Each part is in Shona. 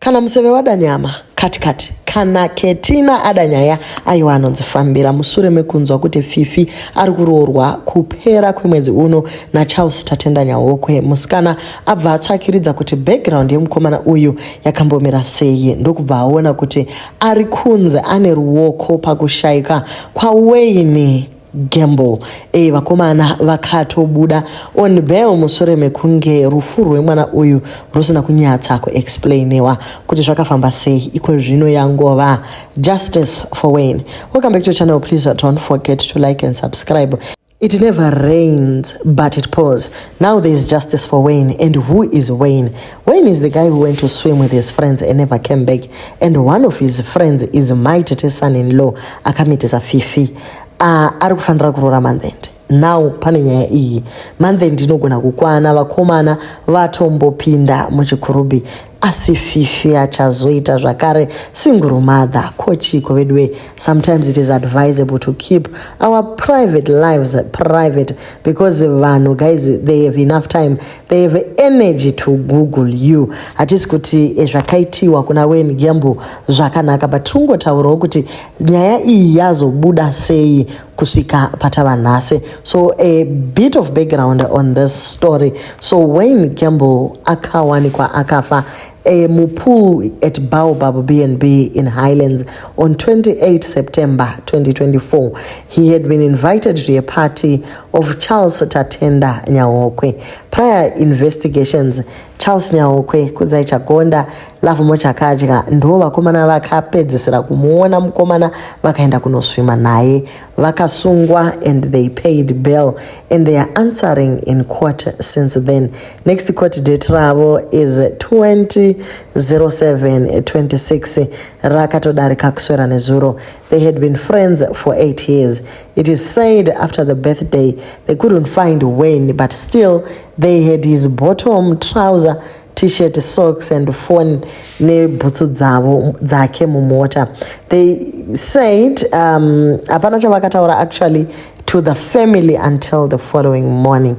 Kana Museve wadanyama katikati kana Ketina adanyaya aiwa anonzifambira mushure mekunzwa kuti Fifi ari kuroorwa kupera kwemwedzi uno naCharles Tatenda Nyawokwe. Musikana abva atsvakiridza kuti background yemukomana uyu yakambomira sei, ndokubva aona kuti ari kunze ane ruoko pakushayika kwaWayne Gamble. Vakomana vakatobuda on bail mushure mekunge rufu rwemwana uyu rusina kunyatsa kuexplainiwa kuti zvakafamba sei. Iko zvino yangova justice for Wayne. Welcome back to the channel. Please don't forget to like and subscribe. It never rains, but it pours. Now there is justice for Wayne. And who is Wayne? Wayne is the guy who went to swim with his friends and never came back. And one of his friends is my son-in-law, akamitesa Fifi. Ari kufanira kurora mandende. Now pane nyaya iyi mandende inogona kukwana vakomana vatombopinda muchikurubi, asi Fifi achazoita zvakare single mother. Kochiko vedwe, sometimes it is advisable to keep our private lives private, because vanhu guys, they have enough time, they have energy to google you. Hatisi kuti zvakaitiwa kuna Wayne Gamble zvakanaka, but tungotaurawo kuti nyaya iyi yazobuda sei kusvika patava nhasi. So a bit of background on this story. So Wayne Gamble akawanikwa akafa mupool at Baobab B&B in Highlands on 28 September 2024. He had been invited to a party of Charles Tatenda Nyawokwe. Prior investigations, Charles Nyawokwe kudzai chagonda lavu mochakadya ndo vakomana vakapedzisira kumuona mukomana vakaenda kunoswima naye, vakasungwa and they paid bail and they are answering in court since then. Next court date ravo is 20/07/26 rakatodarika kuswera nezuro. They had been friends for 8 years. It is said after the birthday they couldn't find Wayne, but still they had his bottom, trouser, t-shirt, socks and phone nebhutsu dzake mumota. They said hapana chavakataura actually to the family until the following morning.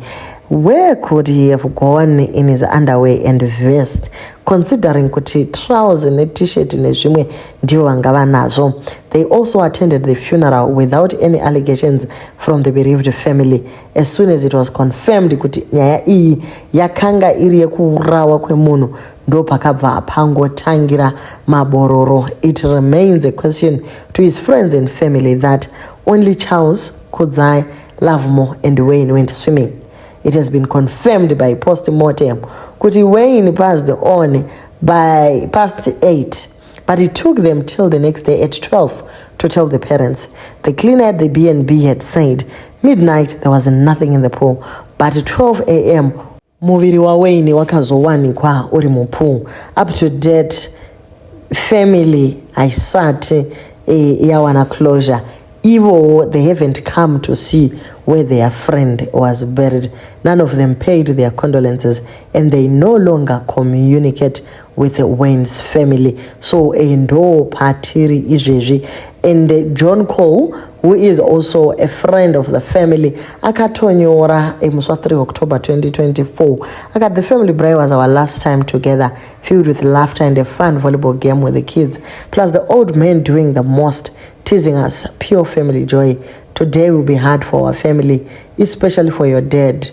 Where could he have gone in his underwear and vest, considering kuti trouser ne t-shirt nezvimwe ndivo vangava nazvo? They also attended the funeral without any allegations from the bereaved family. As soon as it was confirmed kuti nyaya iyi yakanga iri yekuurawa kwemunhu, ndo pakabva pangotangira mabororo. It remains a question to his friends and family that only Charles, Kudzai, Lovemore and Wayne went swimming. It has been confirmed by post-mortem kuti Wayne passed on by past 8, but it took them till the next day at 12 to tell the parents. The cleaner at the B&B had said midnight there was nothing in the pool, but at 12 a.m. muviri wa Wayne wakazowanikwa uri mupool. Up to date, family aisati yawana closure. Even they haven't come to see where their friend was buried. None of them paid their condolences and they no longer communicate with Wayne's family. So ndo patiri izvezvi. And John Cole, who is also a friend of the family, akatonyora muswa 3 October 2024. The family braai was our last time together, filled with laughter and a fun volleyball game with the kids, plus the old man doing the most, teasing us, pure family joy. Today will be hard for our family, especially for your dad,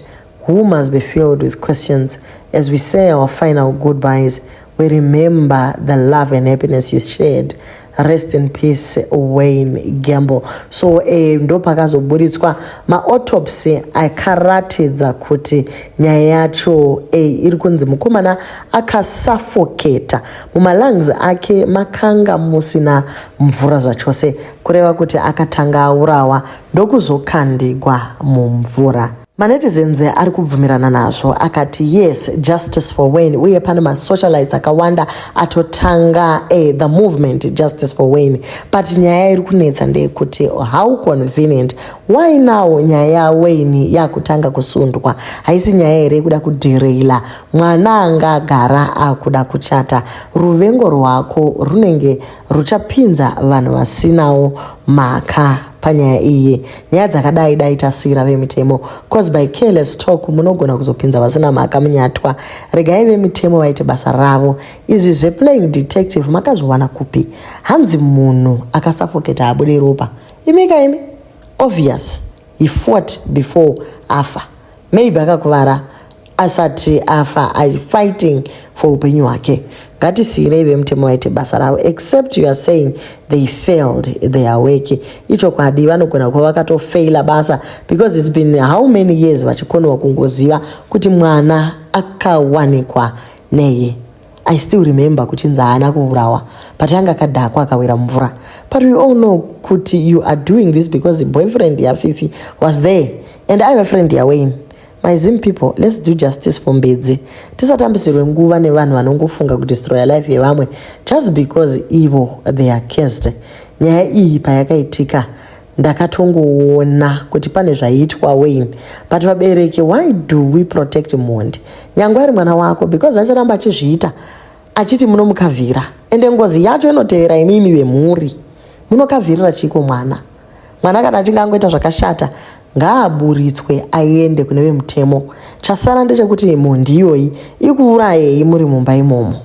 who must be filled with questions. As we say our final goodbyes, we remember the love and happiness you shared. Rest in peace, Wayne Gamble. So ndo pakazoburitswa ma-autopsy akaratidza kuti nyaya yacho iri kunzi mukomana akasuffocata. Mumalungs ake makanga musina mvura zvachose, kureva kuti akatanga aurawa ndokuzokandigwa mumvura. Manetizens ari kubvumirana nazvo akati yes, justice for Wayne. Uye pane masocialites akawanda atotanga the movement justice for Wayne. But nyaya iri kunetsa ndeyekuti how convenient why now nyaya Wayne yakutanga kusundwa haisi nyaya ere kuda kudhirela mwana angagara akuda kuchata ruvengo rwako runenge ruchapinza vanhu vasinawo maka panyaya iye nyaya dzakadai dai tasira vemitemo cause by careless talk munogona kuzopinza vasina maka munyatwa regai vemitemo vaite basa ravo izvi zveplaying detective makazviwana kupi hanzi munhu akasafoketa abude ropa imika imi obvious he fought before afa maybe akakuvara asati afa fighting for upenyu hwake ngatisiyirei vemutemo vaite basa ravo except you are saying they failed their work icho kwadi vanogona kuva vakatofaila basa because it's been how many years vachikoniwa kungoziva kuti mwana akawanikwa neye. I still remember kuchinza haana kuurawa but anga kadhakwa akawira mvura but we all know kuti you are doing this because the boyfriend ya Fifi was there and I have a friend ya Wayne. My Zim people, let's do justice for Mbedzi. Tisatambisirwe nguva nevanhu vanongofunga kudestroy life yevamwe just because evil they are cursed. Nyaya iyi payakaitika ndakatongoona kuti pane zvaiitwa Wayne but vabereki why do we protect Mondi nyangwe ari mwana wako because acharamba achizviita achiti munomukavhira ende ngozi yacho inotevera imimi vemhuri munokavhirira chiko mwana kana achinge angoita zvakashata ngaaburitswe aende kune vemutemo chasara ndechekuti Mondi iyoyi ikuurayei muri mumba imomo.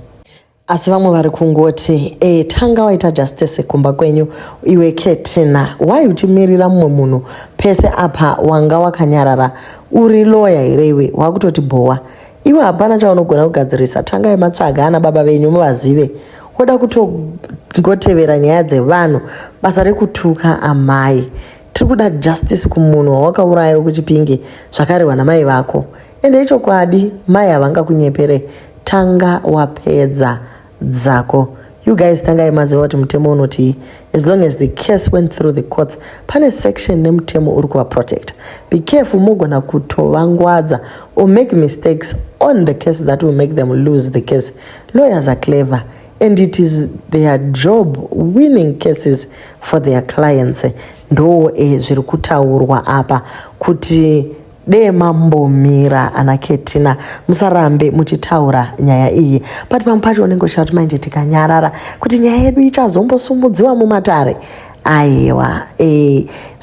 Asi vamwe vari kungoti tanga waita justice kumba kwenyu iwe Ketina why uchimirira mumwe munhu pese apa wanga wakanyarara uri lawyer irewe wakutoti bowa iwe hapana chaunogona kugadzirisa tanga yematsvaga ana baba venyu muvazive woda kutongotevera nyaya dzevanhu basa rekutuka amai tiri kuda justice kumunhu wawakaurayiwa kuchipinge zvakarehwa namai vako ende icho kwadi mai havangakunyepere tanga wapedza dzako. You guys tanga imaziva kuti mutemo unoti as long as the case went through the courts pane section nemutemo uri kuva protect. Be careful mogona kutovangwadza or make mistakes on the case that will make them lose the case. Lawyers are clever and it is their job winning cases for their clients. Ndo zviri kutaurwa apa kuti dema mbomira ana Ketina musarambe muchitaura nyaya iyi but pamwe pacho unenge uchati mainde tikanyarara kuti nyaya yedu ichazombosumudziwa mumatare aiwa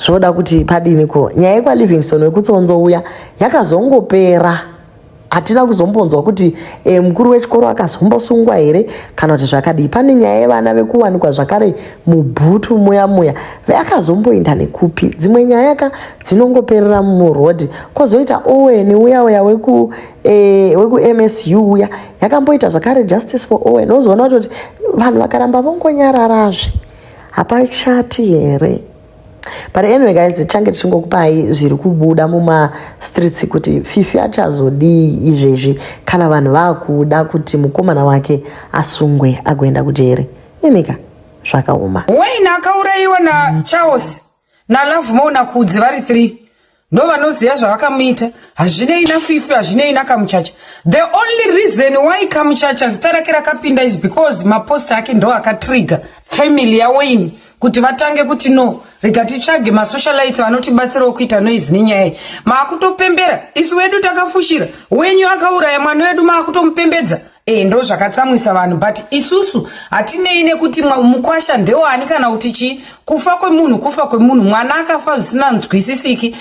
zvoda kuti padiniko nyaya yekwa Livingstone wekutsonzouya yakazongopera hatina kuzombonzwa kuti mukuru wechikoro akazombosungwa here kana kuti zvakadii. Pane nyaya yevana vekuwanikwa zvakare mubhutu muya vakazomboenda nekupi dzimwe nyaya dzinongoperera murodhi kwozoita Owen uya weku MSU uya yakamboita zvakare justice for Owen ozoona kuti vanhu vakaramba vongonyararazve hapachati here. But anyway guys, change tichingokupai zviri kubuda muma streets kuti Fifi achazodii izvezvi kana vanhu vakuda kuti mukomana wake asungwe agoenda kujere. Imika zvakaoma. Wayne akaurayiwa na Charles na Love Mo na Kudzi vari 3 ndo vanoziva zvavakamuita hazvinei na Fifi hazvinei na Kamuchacha. The only reason why Kamuchacha zita rake rakapinda is because mapost ake ndo akatrigger family ya Wayne kuti vatange kuti no rigatichage masocialites vanotibatsirawo kuita noise nenyaya maakutopembera isu wedu takafushira wenyu akauraya mwana wedu maakutomupembedza ndo zvakatsamwisa vanhu but isusu hatinei nekuti mukwasha ndewani kana kuti chi kufa kwemunhu mwana akafa zvisina nzwisisiki